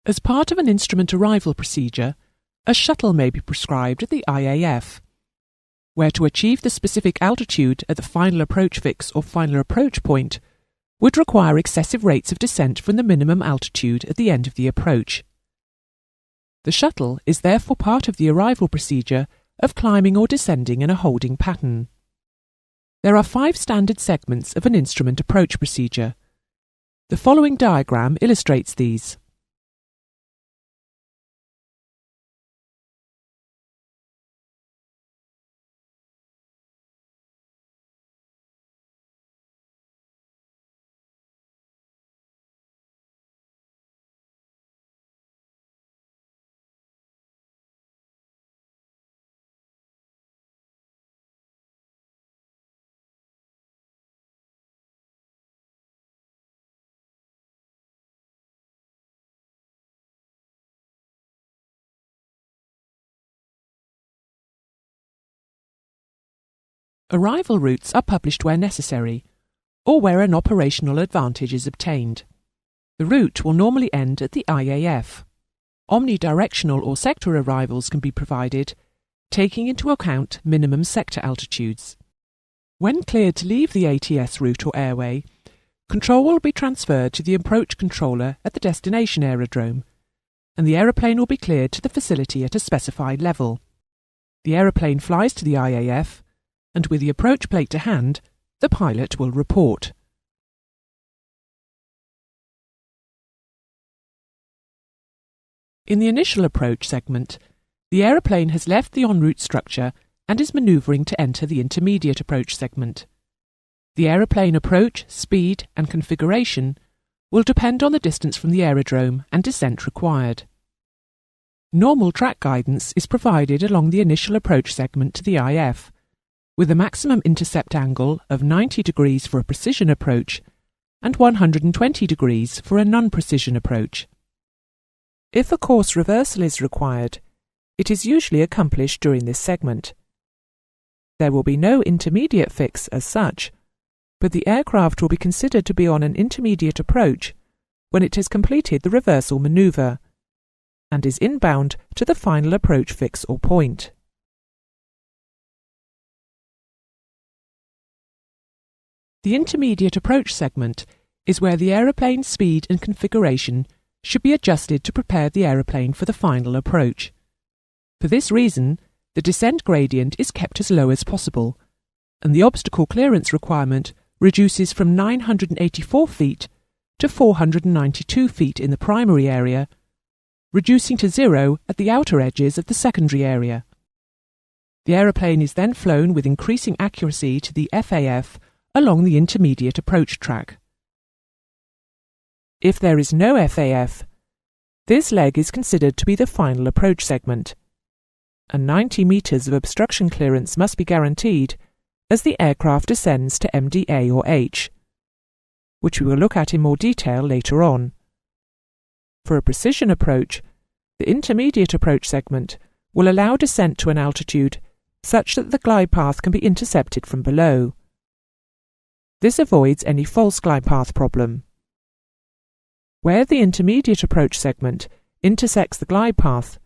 As part of an instrument arrival procedure, a shuttle may be prescribed at the IAF, where to achieve the specific altitude at the final approach fix or final approach point would require excessive rates of descent from the minimum altitude at the end of the approach. The shuttle is therefore part of the arrival procedure of climbing or descending in a holding pattern. There are 5 standard segments of an instrument approach procedure. The following diagram illustrates these. Arrival routes are published where necessary, or where an operational advantage is obtained. The route will normally end at the IAF. Omnidirectional or sector arrivals can be provided, taking into account minimum sector altitudes. When cleared to leave the ATS route or airway, control will be transferred to the approach controller at the destination aerodrome, and the aeroplane will be cleared to the facility at a specified level. The aeroplane flies to the IAF, and with the approach plate to hand, the pilot will report. In the initial approach segment, the aeroplane has left the en route structure and is manoeuvring to enter the intermediate approach segment. The aeroplane approach, speed and configuration will depend on the distance from the aerodrome and descent required. Normal track guidance is provided along the initial approach segment to the IF, with a maximum intercept angle of 90 degrees for a precision approach and 120 degrees for a non-precision approach. If a course reversal is required, it is usually accomplished during this segment. There will be no intermediate fix as such, but the aircraft will be considered to be on an intermediate approach when it has completed the reversal manoeuvre and is inbound to the final approach fix or point. The intermediate approach segment is where the aeroplane's speed and configuration should be adjusted to prepare the aeroplane for the final approach. For this reason, the descent gradient is kept as low as possible, and the obstacle clearance requirement reduces from 984 feet to 492 feet in the primary area, reducing to 0 at the outer edges of the secondary area. The aeroplane is then flown with increasing accuracy to the FAF along the intermediate approach track. If there is no FAF, this leg is considered to be the final approach segment, and 90 metres of obstruction clearance must be guaranteed as the aircraft descends to MDA or H, which we will look at in more detail later on. For a precision approach, the intermediate approach segment will allow descent to an altitude such that the glide path can be intercepted from below. This avoids any false glide path problem. Where the intermediate approach segment intersects the glide path,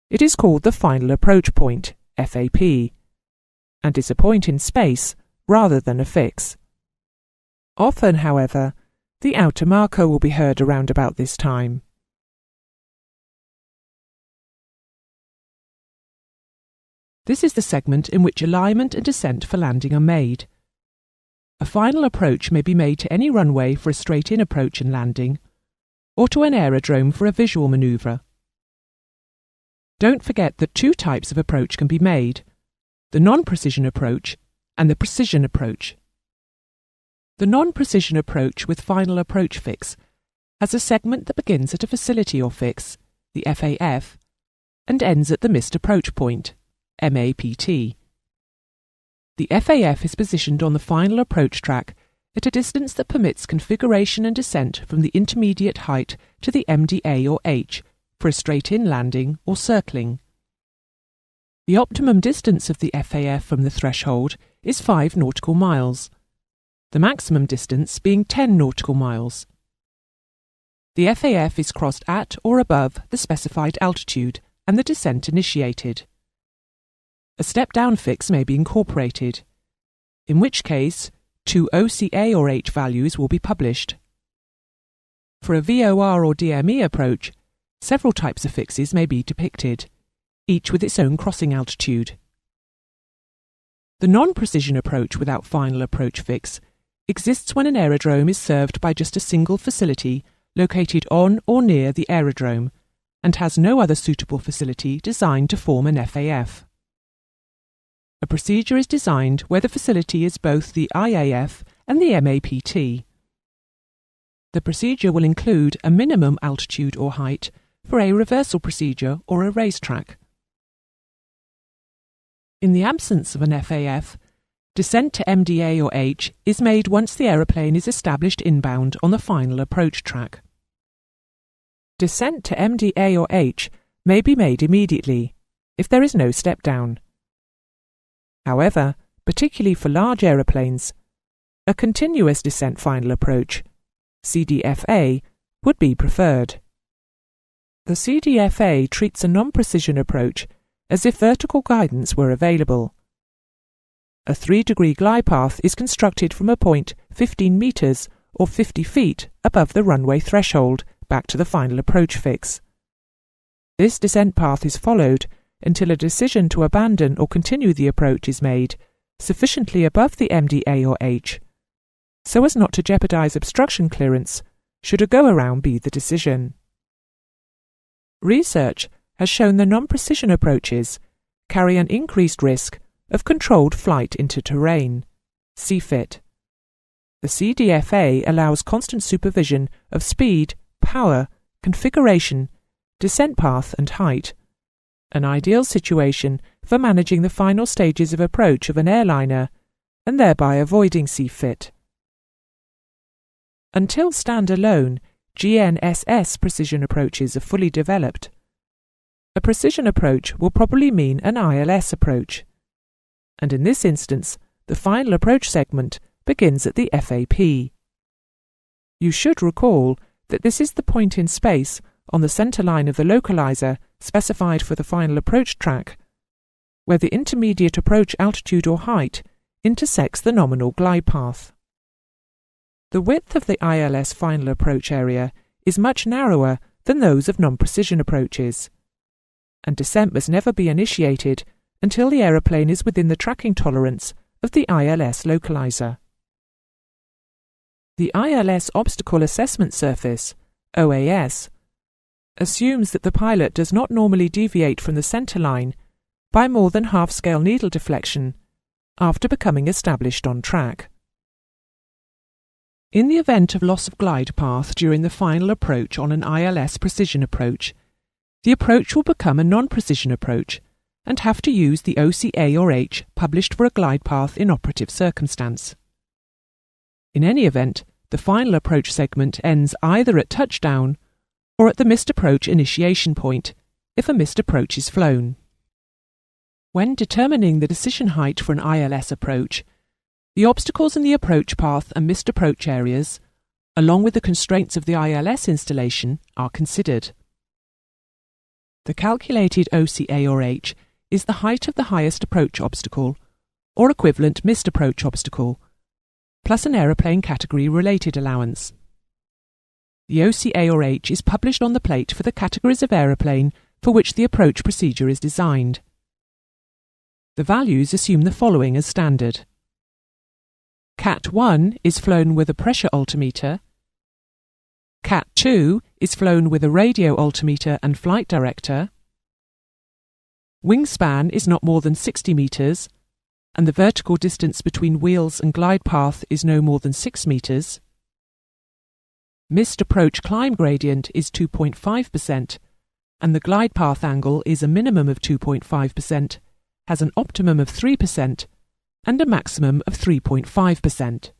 it is called the final approach point, FAP, and is a point in space rather than a fix. Often, however, the outer marker will be heard around about this time. This is the segment in which alignment and descent for landing are made. A final approach may be made to any runway for a straight-in approach and landing, or to an aerodrome for a visual manoeuvre. Don't forget that 2 types of approach can be made, the non-precision approach and the precision approach. The non-precision approach with final approach fix has a segment that begins at a facility or fix, the FAF, and ends at the missed approach point, MAPT. The FAF is positioned on the final approach track at a distance that permits configuration and descent from the intermediate height to the MDA or H for a straight-in landing or circling. The optimum distance of the FAF from the threshold is 5 nautical miles, the maximum distance being 10 nautical miles. the FAF is crossed at or above the specified altitude and the descent initiated. A step-down fix may be incorporated, in which case 2 OCA or H values will be published. For a VOR or DME approach, several types of fixes may be depicted, each with its own crossing altitude. The non-precision approach without final approach fix exists when an aerodrome is served by just a single facility located on or near the aerodrome and has no other suitable facility designed to form an FAF. A procedure is designed where the facility is both the IAF and the MAPT. The procedure will include a minimum altitude or height for a reversal procedure or a racetrack. In the absence of an FAF, descent to MDA or H is made once the aeroplane is established inbound on the final approach track. Descent to MDA or H may be made immediately, if there is no step down. However, particularly for large aeroplanes, a continuous descent final approach, CDFA, would be preferred. The CDFA treats a non-precision approach as if vertical guidance were available. A 3-degree glide path is constructed from a point 15 metres or 50 feet above the runway threshold back to the final approach fix. This descent path is followed until a decision to abandon or continue the approach is made sufficiently above the MDA or H, so as not to jeopardise obstruction clearance should a go-around be the decision. Research has shown the non-precision approaches carry an increased risk of controlled flight into terrain, CFIT. The CDFA allows constant supervision of speed, power, configuration, descent path and height, an ideal situation for managing the final stages of approach of an airliner and thereby avoiding CFIT. Until standalone GNSS precision approaches are fully developed, a precision approach will probably mean an ILS approach, and in this instance the final approach segment begins at the FAP. You should recall that this is the point in space on the centre line of the localizer specified for the final approach track, where the intermediate approach altitude or height intersects the nominal glide path. The width of the ILS final approach area is much narrower than those of non-precision approaches, and descent must never be initiated until the aeroplane is within the tracking tolerance of the ILS localizer. The ILS Obstacle Assessment Surface, OAS, assumes that the pilot does not normally deviate from the centre line by more than half-scale needle deflection after becoming established on track. In the event of loss of glide path during the final approach on an ILS precision approach, the approach will become a non-precision approach and have to use the OCA or H published for a glide path in operative circumstance. In any event, the final approach segment ends either at touchdown or at the missed approach initiation point, if a missed approach is flown. When determining the decision height for an ILS approach, the obstacles in the approach path and missed approach areas, along with the constraints of the ILS installation, are considered. The calculated OCA or H is the height of the highest approach obstacle, or equivalent missed approach obstacle, plus an aeroplane category related allowance. The OCA or H is published on the plate for the categories of aeroplane for which the approach procedure is designed. The values assume the following as standard. Cat 1 is flown with a pressure altimeter. Cat 2 is flown with a radio altimeter and flight director. Wingspan is not more than 60 metres, and the vertical distance between wheels and glide path is no more than 6 metres. Missed approach climb gradient is 2.5%, and the glide path angle is a minimum of 2.5%, has an optimum of 3%, and a maximum of 3.5%.